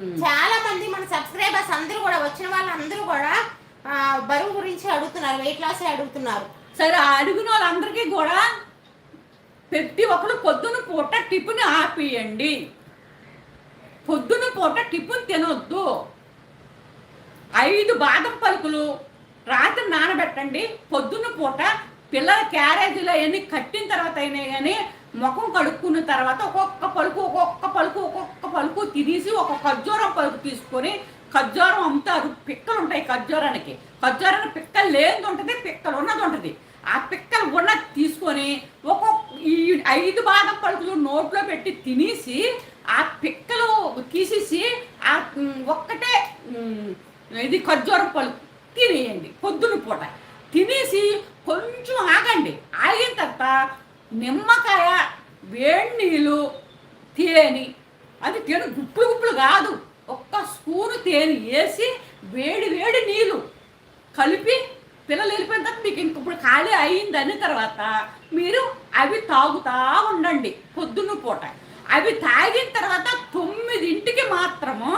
చాలా మంది మన సబ్స్క్రైబర్స్ అందరూ కూడా వచ్చిన వాళ్ళందరూ కూడా బరువు గురించి అడుగుతున్నారు, వెయిట్ లాస్ అడుగుతున్నారు. సరే, అడిగిన వాళ్ళందరికీ కూడా ప్రతి ఒక్కరు పొద్దున పూట టిఫిన్ ఆపియండి. పొద్దున పూట టిఫిన్ తినొద్దు. 5 బాదం పలుకులు రాత్రి నానబెట్టండి. పొద్దున్న పూట పిల్లల క్యారేజీలో అవన్నీ కట్టిన తర్వాత అయినా కానీ ముఖం కడుక్కున్న తర్వాత ఒక్కొక్క పలుకు తినేసి ఒక ఖర్జూరం పలుకు తీసుకొని, ఖర్జూరం అమ్ముతారు, పిక్కలు ఉంటాయి ఖర్జూరానికి. ఖర్జూరానికి పిక్కలు లేనిది ఉంటుంది, పిక్కలు ఉన్నది ఉంటుంది. ఆ పిక్కలు ఉన్నది తీసుకొని ఈ 5 బాదం పలుకులు నోట్లో పెట్టి తినేసి ఆ పిక్కలు తీసేసి ఆ ఒక్కటే ఇది ఖర్జూరం పలుకు తినేయండి పొద్దున పూట. తినేసి కొంచెం ఆగండి. ఆగిన తర్వాత నిమ్మకాయ, వేడి నీళ్ళు, తేనె, అది తేనె గుప్పులు కాదు, ఒక్క స్పూను తేనె వేసి వేడి నీళ్ళు కలిపి పిల్లలు వెళ్ళిపోయిన తర్వాత మీకు ఇప్పుడు ఖాళీ అయిందని తర్వాత మీరు అవి తాగుతూ ఉండండి పొద్దున్న పూట. అవి తాగిన తర్వాత 9ంటికి మాత్రము